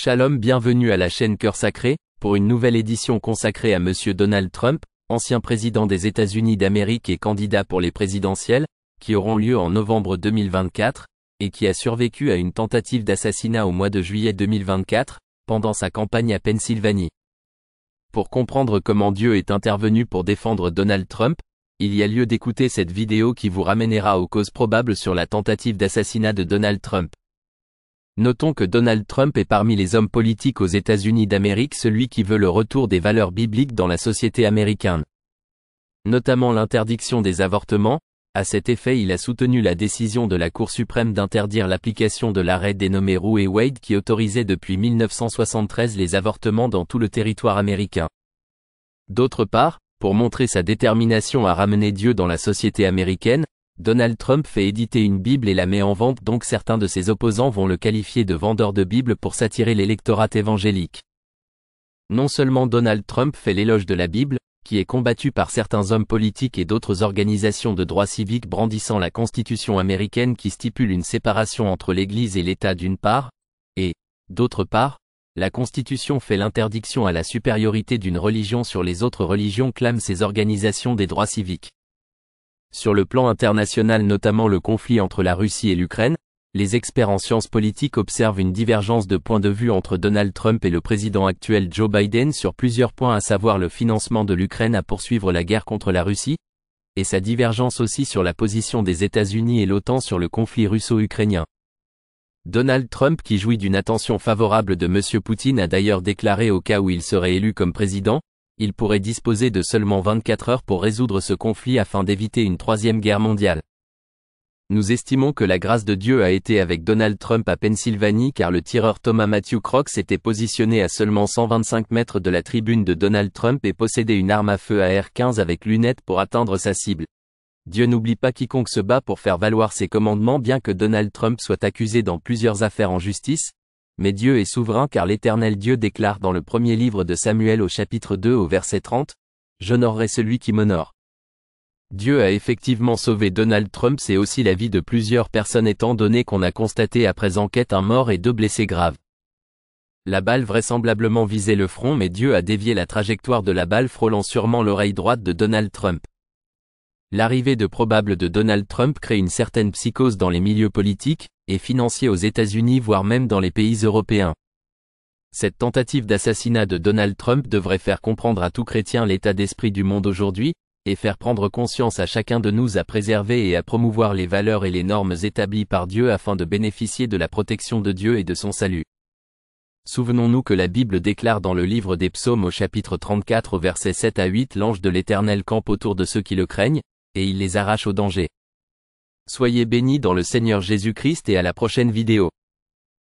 Shalom, bienvenue à la chaîne Cœur Sacré, pour une nouvelle édition consacrée à Monsieur Donald Trump, ancien président des États-Unis d'Amérique et candidat pour les présidentielles, qui auront lieu en novembre 2024, et qui a survécu à une tentative d'assassinat au mois de juillet 2024, pendant sa campagne à Pennsylvanie. Pour comprendre comment Dieu est intervenu pour défendre Donald Trump, il y a lieu d'écouter cette vidéo qui vous ramènera aux causes probables sur la tentative d'assassinat de Donald Trump. Notons que Donald Trump est parmi les hommes politiques aux États-Unis d'Amérique celui qui veut le retour des valeurs bibliques dans la société américaine. Notamment l'interdiction des avortements. À cet effet, il a soutenu la décision de la Cour suprême d'interdire l'application de l'arrêt dénommé Roe et Wade qui autorisait depuis 1973 les avortements dans tout le territoire américain. D'autre part, pour montrer sa détermination à ramener Dieu dans la société américaine, Donald Trump fait éditer une Bible et la met en vente, donc certains de ses opposants vont le qualifier de vendeur de Bible pour s'attirer l'électorat évangélique. Non seulement Donald Trump fait l'éloge de la Bible, qui est combattue par certains hommes politiques et d'autres organisations de droits civiques brandissant la Constitution américaine qui stipule une séparation entre l'Église et l'État d'une part, et, d'autre part, la Constitution fait l'interdiction à la supériorité d'une religion sur les autres religions, clament ces organisations des droits civiques. Sur le plan international, notamment le conflit entre la Russie et l'Ukraine, les experts en sciences politiques observent une divergence de point de vue entre Donald Trump et le président actuel Joe Biden sur plusieurs points, à savoir le financement de l'Ukraine à poursuivre la guerre contre la Russie, et sa divergence aussi sur la position des États-Unis et l'OTAN sur le conflit russo-ukrainien. Donald Trump, qui jouit d'une attention favorable de M. Poutine, a d'ailleurs déclaré au cas où il serait élu comme président, il pourrait disposer de seulement 24 heures pour résoudre ce conflit afin d'éviter une troisième guerre mondiale. Nous estimons que la grâce de Dieu a été avec Donald Trump à Pennsylvanie, car le tireur Thomas Matthew Crooks était positionné à seulement 125 mètres de la tribune de Donald Trump et possédait une arme à feu AR-15 avec lunettes pour atteindre sa cible. Dieu n'oublie pas quiconque se bat pour faire valoir ses commandements, bien que Donald Trump soit accusé dans plusieurs affaires en justice. Mais Dieu est souverain, car l'Éternel Dieu déclare dans le premier livre de Samuel au chapitre 2 au verset 30, « J'honorerai celui qui m'honore ». Dieu a effectivement sauvé Donald Trump, c'est aussi la vie de plusieurs personnes étant donné qu'on a constaté après enquête un mort et 2 blessés graves. La balle vraisemblablement visait le front, mais Dieu a dévié la trajectoire de la balle, frôlant sûrement l'oreille droite de Donald Trump. L'arrivée de probable de Donald Trump crée une certaine psychose dans les milieux politiques et financiers aux États-Unis, voire même dans les pays européens. Cette tentative d'assassinat de Donald Trump devrait faire comprendre à tout chrétien l'état d'esprit du monde aujourd'hui, et faire prendre conscience à chacun de nous à préserver et à promouvoir les valeurs et les normes établies par Dieu afin de bénéficier de la protection de Dieu et de son salut. Souvenons-nous que la Bible déclare dans le livre des Psaumes au chapitre 34 au verset 7 à 8 « L'ange de l'Éternel campe autour de ceux qui le craignent, et il les arrache au danger ». Soyez bénis dans le Seigneur Jésus-Christ et à la prochaine vidéo.